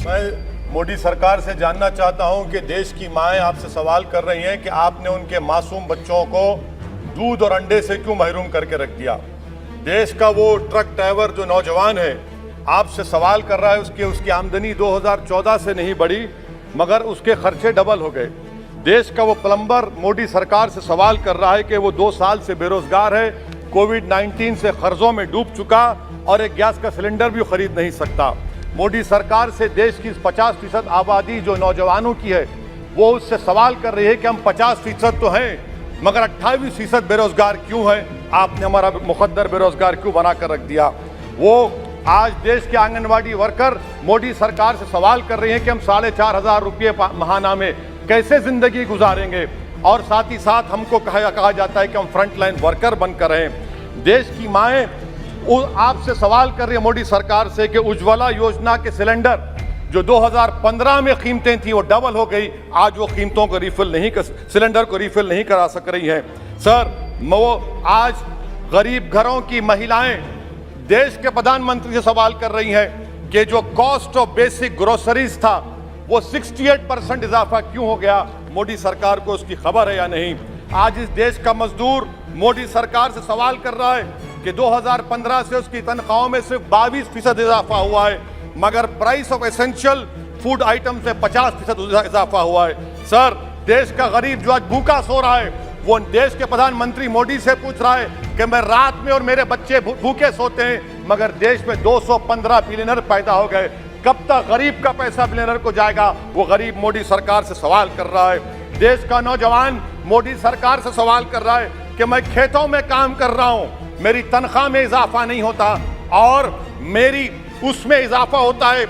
मैं मोदी सरकार से जानना चाहता हूं कि देश की माएं आपसे सवाल कर रही हैं कि आपने उनके मासूम बच्चों को दूध और अंडे से क्यों महरूम करके रख दिया। देश का वो ट्रक ड्राइवर जो नौजवान है आपसे सवाल कर रहा है, उसकी आमदनी 2014 से नहीं बढ़ी मगर उसके खर्चे डबल हो गए। देश का वो प्लम्बर मोदी सरकार से सवाल कर रहा है कि वो 2 साल से बेरोजगार है, कोविड-19 से कर्जों में डूब चुका और एक गैस का सिलेंडर भी खरीद नहीं सकता। मोदी सरकार से देश की 50% आबादी जो नौजवानों की है वो उससे सवाल कर रही है कि हम 50% तो हैं मगर 28% बेरोजगार क्यों है, आपने हमारा मुकद्दर बेरोजगार क्यों बना कर रख दिया। वो आज देश के आंगनवाड़ी वर्कर मोदी सरकार से सवाल कर रहे हैं कि हम 4,500 रुपये महाना में कैसे जिंदगी गुजारेंगे और साथ ही साथ हमको कहा जाता है कि हम फ्रंट लाइन वर्कर बनकर रहें। देश की माएँ आपसे सवाल कर रही है मोदी सरकार से कि उज्ज्वला योजना के सिलेंडर जो 2015 में कीमतें थी वो डबल हो गई, आज वो कीमतों को सिलेंडर को रिफिल नहीं करा सक रही हैं। सर, वो आज गरीब घरों की महिलाएं देश के प्रधानमंत्री से सवाल कर रही हैं कि जो कॉस्ट ऑफ बेसिक ग्रोसरीज था वो 68% इजाफा क्यों हो गया, मोदी सरकार को उसकी खबर है या नहीं। आज इस देश का मजदूर मोदी सरकार से सवाल कर रहा है कि 2015 से उसकी तनख्वाहों में सिर्फ 22% इजाफा हुआ है मगर price of essential food item से 50% इजाफा हुआ है। सर, देश का गरीब जो आज भूखा सो रहा है वो देश के प्रधानमंत्री मोदी से पूछ रहा है कि मैं रात में और मेरे बच्चे भूखे सोते हैं मगर देश में 215 बिलियनर पैदा हो गए, कब तक गरीब का पैसा बिलियनर को जाएगा, वो गरीब मोदी सरकार से सवाल कर रहा है। देश का नौजवान मोदी सरकार से सवाल कर रहा है कि मैं खेतों में काम कर रहा हूं, मेरी तनख्वाह में इजाफा नहीं होता और मेरी उसमें इजाफा होता है।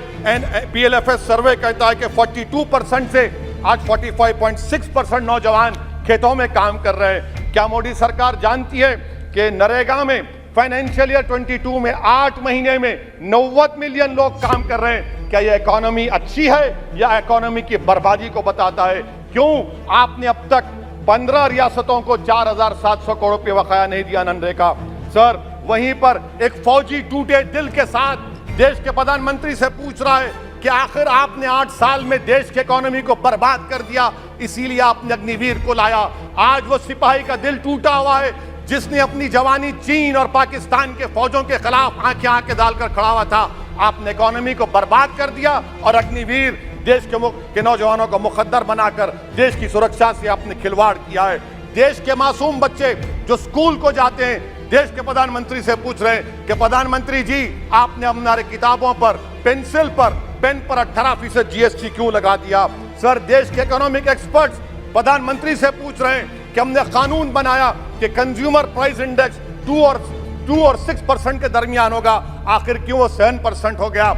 PLFS सर्वे कहता है कि 42% से आज 45.6% नौजवान खेतों में काम कर रहे हैं। क्या मोदी सरकार जानती है कि नरेगा में फाइनेंशियल ईयर 22 में 8 महीने में 90 मिलियन लोग काम कर रहे हैं। क्या यह इकोनॉमी अच्छी है या इकोनॉमी की बर्बादी को बताता है? क्यों आपने अब तक 15 रियासतों को 4,700 करोड़ रुपये बकाया नहीं दिया मनरेगा? सर, वहीं पर एक फौजी टूटे दिल के साथ देश के प्रधानमंत्री से पूछ रहा है कि आखिर आपने 8 साल में देश की इकोनॉमी को बर्बाद कर दिया, इसीलिए आपने अग्निवीर को लाया। आज वो सिपाही का दिल टूटा हुआ है जिसने अपनी जवानी चीन और पाकिस्तान के फौजों के खिलाफ आंखें डालकर खड़ा हुआ था। आपने इकोनॉमी को बर्बाद कर दिया और अग्निवीर देश के नौजवानों को मुकद्दर बनाकर देश की सुरक्षा से आपने खिलवाड़ किया है। देश के मासूम बच्चे जो स्कूल को जाते हैं देश के प्रधानमंत्री से पूछ रहे हैं कि प्रधानमंत्री जी, आपने हमारे किताबों पर पेंसिल पर पेन पर 18% GST क्यों लगा दिया? सर, देश के इकोनॉमिक एक्सपर्ट्स प्रधानमंत्री से पूछ रहे हैं कि हमने कानून बनाया कि कंज्यूमर प्राइस इंडेक्स 2 और 6% के दरमियान होगा, आखिर क्यों वो 7% हो गया?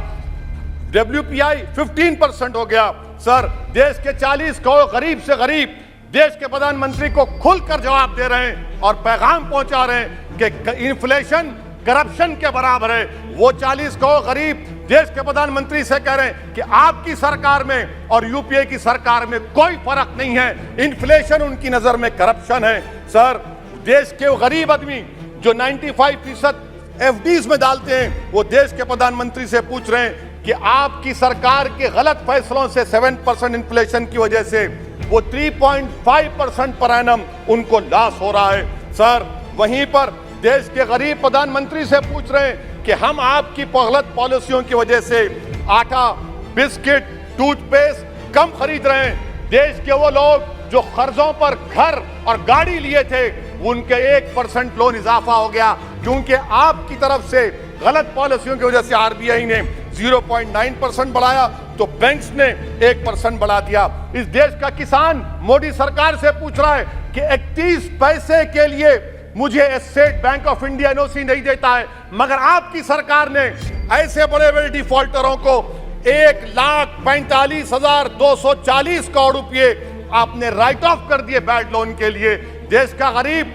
WPI 15% हो गया। सर, देश के 40 करोड़ गरीब से गरीब देश के प्रधानमंत्री को खुलकर जवाब दे रहे हैं और पैगाम पहुंचा रहे हैं कि इन्फ्लेशन करप्शन के बराबर है। वो 40 करोड़ गरीब देश के प्रधानमंत्री से कह रहे हैं कि आपकी सरकार में और यूपीए की सरकार में कोई फर्क नहीं है, इन्फ्लेशन उनकी नजर में करप्शन है। सर, देश के वो गरीब आदमी जो 95% FDs में डालते हैं वो देश के प्रधानमंत्री से पूछ रहे हैं कि आपकी सरकार के गलत फैसलों से 7% इन्फ्लेशन की वजह से वो 3.5% पर एनम उनको लॉस हो रहा है। सर, वहीं पर देश के गरीब प्रधानमंत्री से पूछ रहे हैं कि हम आपकी गलत पॉलिसियों की वजह से आटा, बिस्किट, टूथपेस्ट कम खरीद रहे हैं। देश के वो लोग जो कर्जों पर घर और गाड़ी लिए थे उनके 1% लोन इजाफा हो गया क्योंकि आपकी तरफ से गलत पॉलिसियों की वजह से RBI ने 0.9% बढ़ाया तो बैंक्स ने 1% बढ़ा दिया। इस देश का किसान मोदी सरकार से पूछ रहा है कि 31 पैसे के लिए मुझे state bank of India NOC नहीं देता है मगर आपकी सरकार ने ऐसे बड़े बड़े डिफॉल्टरों को 1,45,240 करोड़ रुपए आपने राइट ऑफ कर दिए बैड लोन के लिए। देश का गरीब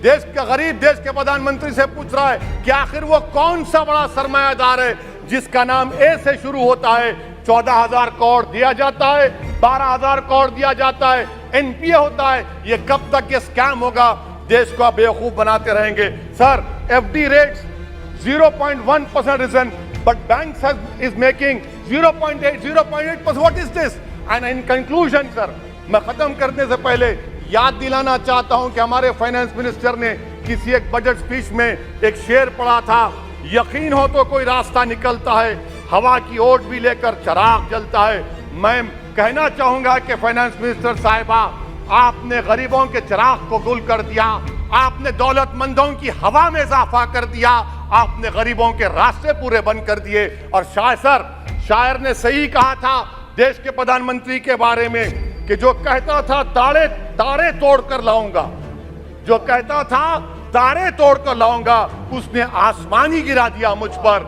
देश का गरीब देश के प्रधानमंत्री से पूछ रहा है कि आखिर वो कौन सा बड़ा सरमायादार है जिसका नाम A से शुरू होता है। 14,000 करोड़ दिया जाता है, 12,000 करोड़ दिया जाता है, NPA होता है। ये कब तक ये स्कैम होगा? देश को आप बेवकूफ बनाते रहेंगे। Sir, FD rates 0.1% reason, but banks is making 0.8%. What is this? And in conclusion, sir, मैं खत्म करने से पहले याद दिलाना चाहता हूं कि हमारे फाइनेंस मिनिस्टर ने किसी एक बजट स्पीच में एक शेर पढ़ा था, यकीन हो तो कोई रास्ता निकलता है, हवा की ओट भी लेकर चिराग जलता है। मैं कहना चाहूंगा कि फाइनेंस मिनिस्टर साहिबा, आपने गरीबों के चिराग को गुल कर दिया, आपने दौलतमंदों की हवा में इजाफा कर दिया, आपने गरीबों के रास्ते पूरे बंद कर दिए। और शायर ने सही कहा था देश के प्रधानमंत्री के बारे में कि जो कहता था तारे तोड़कर लाऊंगा, जो कहता था तारे तोड़कर लाऊंगा, उसने आसमान ही गिरा दिया मुझ पर।